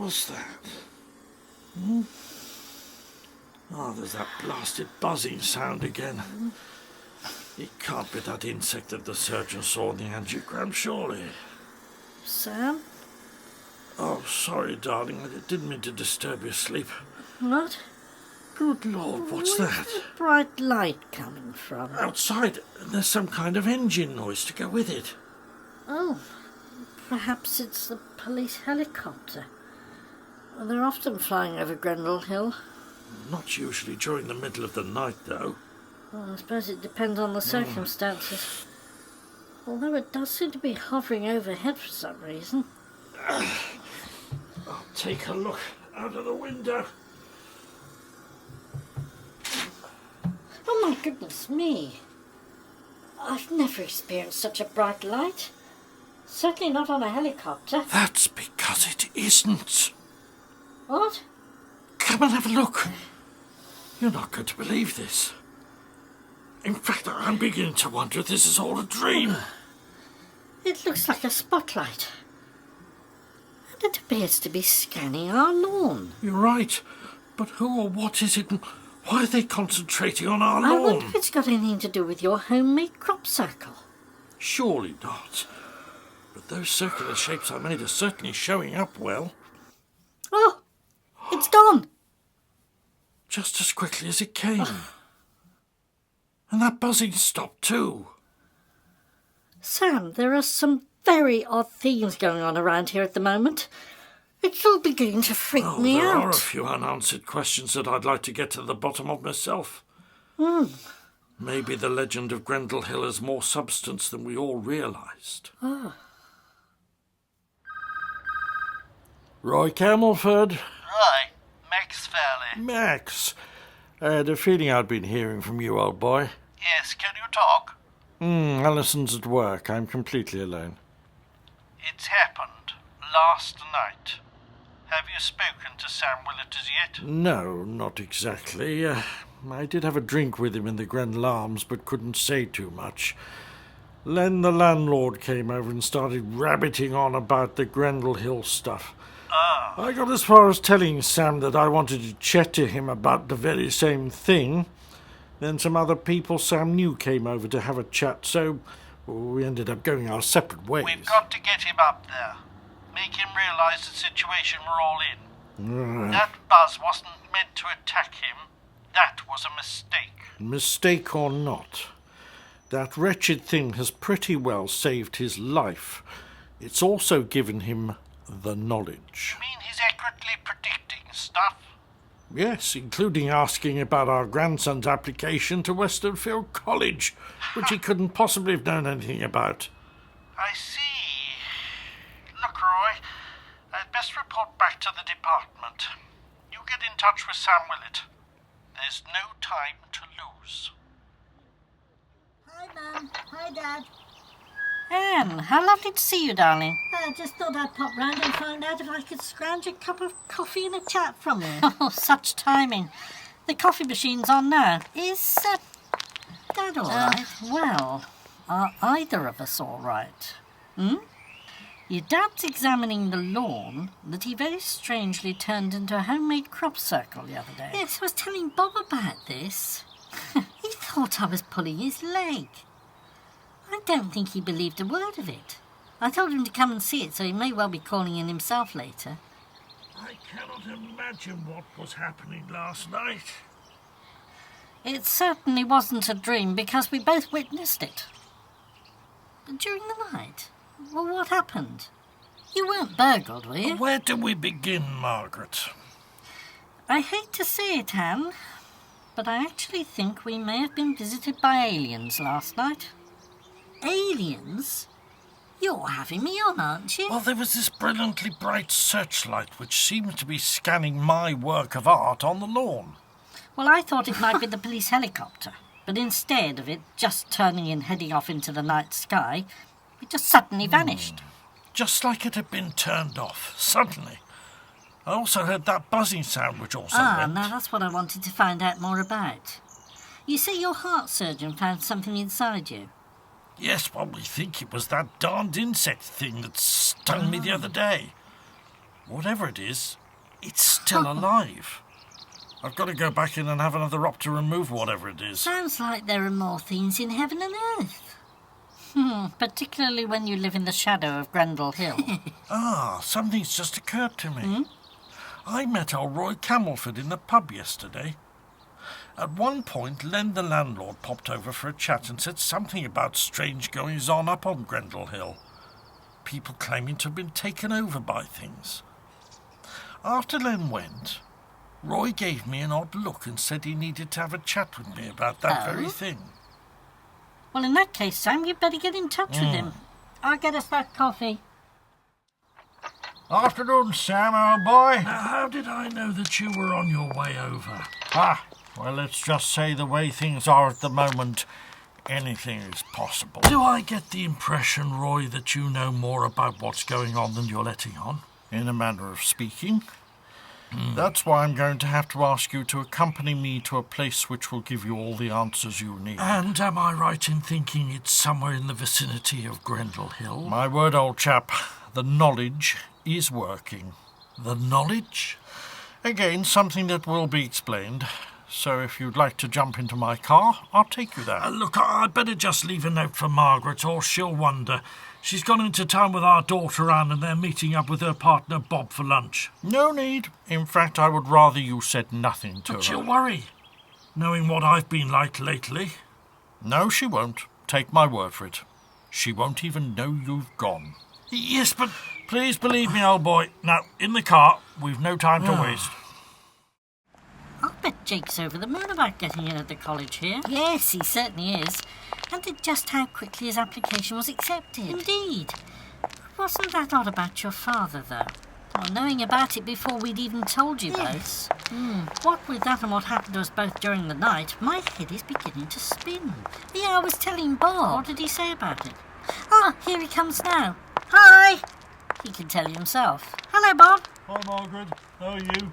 was that? Hmm? Oh, there's that blasted buzzing sound again. It can't be that insect that the surgeon saw in the angiogram, surely. Sam? Oh, sorry, darling. I didn't mean to disturb your sleep. What? Good Lord, what's Where's that? the bright light coming from? Outside, there's some kind of engine noise to go with it. Oh, perhaps it's the police helicopter. Well, they're often flying over Grendel Hill. Not usually during the middle of the night, though. Well, I suppose it depends on the circumstances. Although it does seem to be hovering overhead for some reason. I'll take a look out of the window. Oh my goodness me! I've never experienced such a bright light. Certainly not on a helicopter. That's because it isn't. What? Come and have a look. You're not going to believe this. In fact, I'm beginning to wonder if this is all a dream. It looks like a spotlight. And it appears to be scanning our lawn. You're right. But who or what is it, and why are they concentrating on our I lawn? wonder if it's got anything to do with your homemade crop circle. Surely not. But those circular shapes I made are certainly showing up well. Oh, it's gone. Just as quickly as it came. And that buzzing stopped too. Sam, there are some very odd things going on around here at the moment. It's all beginning to freak me There out. are a few unanswered questions that I'd like to get to the bottom of myself. Maybe the legend of Grendel Hill has more substance than we all realised. Roy Camelford. Roy, Max Fairley. Max. I had a feeling I'd been hearing from you, old boy. Yes, can you talk? Alison's at work. I'm completely alone. It's happened last night. Have you spoken to Sam Willett as yet? No, not exactly. I did have a drink with him in the Grendel Arms, but couldn't say too much. Then the landlord came over and started rabbiting on about the Grendel Hill stuff. I got as far as telling Sam that I wanted to chat to him about the very same thing. Then some other people Sam knew came over to have a chat, so we ended up going our separate ways. We've got to get him up there. Make him realise the situation we're all in. That buzz wasn't meant to attack him. That was a mistake. Mistake or not, that wretched thing has pretty well saved his life. It's also given him the knowledge. You mean he's accurately predicting stuff? Yes, including asking about our grandson's application to Westernfield College, which he couldn't possibly have known anything about. I see. Look, Roy, I'd best report back to the department. You get in touch with Sam Willett. There's no time to lose. Hi, Mum. Hi, Dad. Anne, how lovely to see you, darling. I just thought I'd pop round and find out if I could scrounge a cup of coffee and a chat from you. Oh, such timing. The coffee machine's on now. Is Dad all right? Well, are either of us all right? Your dad's examining the lawn that he very strangely turned into a homemade crop circle the other day. Yes, I was telling Bob about this. He thought I was pulling his leg. I don't think he believed a word of it. I told him to come and see it, so he may well be calling in himself later. I cannot imagine what was happening last night. It certainly wasn't a dream because we both witnessed it. During the night? Well, what happened? You weren't burgled, were you? Where do we begin, Margaret? I hate to say it, Anne, but I actually think we may have been visited by aliens last night. Aliens? You're having me on, aren't you? Well, there was this brilliantly bright searchlight which seemed to be scanning my work of art on the lawn. Well, I thought it might be the police helicopter, but instead of it just turning and heading off into the night sky, it just suddenly vanished. Just like it had been turned off, suddenly. I also heard that buzzing sound which also went. Now that's what I wanted to find out more about. You say your heart surgeon found something inside you? Yes, well, we think it was that darned insect thing that stung me the other day. Whatever it is, it's still alive. I've got to go back in and have another op to remove whatever it is. Sounds like there are more things in heaven and earth. Particularly when you live in the shadow of Grendel Hill. Something's just occurred to me. I met old Roy Camelford in the pub yesterday. At one point, Len the landlord popped over for a chat and said something about strange goings-on up on Grendel Hill. People claiming to have been taken over by things. After Len went, Roy gave me an odd look and said he needed to have a chat with me about that very thing. Well, in that case, Sam, you'd better get in touch with him. I'll get us that coffee. Afternoon, Sam, old boy. Now, how did I know that you were on your way over? Well, let's just say the way things are at the moment, anything is possible. Do I get the impression, Roy, that you know more about what's going on than you're letting on? In a manner of speaking. That's why I'm going to have to ask you to accompany me to a place which will give you all the answers you need. And am I right in thinking it's somewhere in the vicinity of Grendel Hill? My word, old chap, the knowledge is working. The knowledge? Again, something that will be explained. So if you'd like to jump into my car, I'll take you there. Look, I'd better just leave a note for Margaret, or she'll wonder. She's gone into town with our daughter Anne, and they're meeting up with her partner Bob for lunch. No need. In fact, I would rather you said nothing to her. But she'll worry, knowing what I've been like lately. No, she won't. Take my word for it. She won't even know you've gone. Yes, but... Please believe me, old boy. Now, in the car. We've no time to waste. I'll bet Jake's over the moon about getting in at the college here. Yes, he certainly is. And just how quickly his application was accepted. Indeed. Wasn't that odd about your father, though? Well, knowing about it before we'd even told you Yes. What with that and what happened to us both during the night, my head is beginning to spin. Yeah, I was telling Bob. What did he say about it? Ah, here he comes now. Hi! He can tell you himself. Hello, Bob. Hi, Margaret. How are you?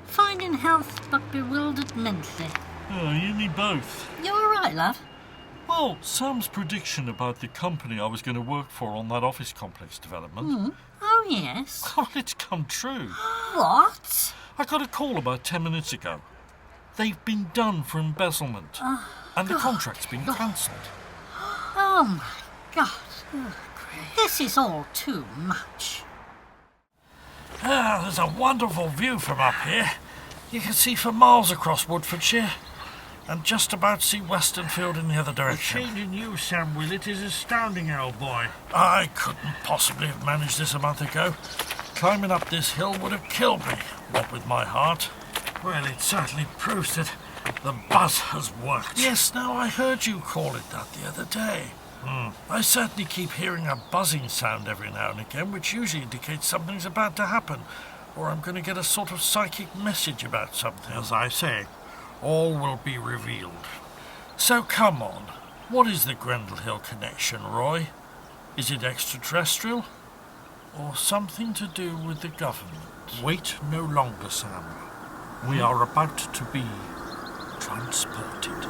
Fine in health, but bewildered mentally. Oh, you and me both. You all right, love? Well, Sam's prediction about the company I was going to work for on that office complex development. Oh, yes. Well, it's come true. What? I got a call about 10 minutes ago. They've been done for embezzlement. And the contract's been cancelled. Oh, my God. This is all too much. There's a wonderful view from up here. You can see for miles across Woodfordshire, and just about see Westernfield in the other direction. The change in you, Sam Willett, is astounding, old boy. I couldn't possibly have managed this a month ago. Climbing up this hill would have killed me, what with my heart. Well, it certainly proves that the buzz has worked. Yes, now I heard you call it that the other day. I certainly keep hearing a buzzing sound every now and again, which usually indicates something's about to happen, or I'm going to get a sort of psychic message about something. As I say, all will be revealed. So come on, what is the Grendel Hill connection, Roy? Is it extraterrestrial, or something to do with the government? Wait no longer, Sam. We are about to be transported.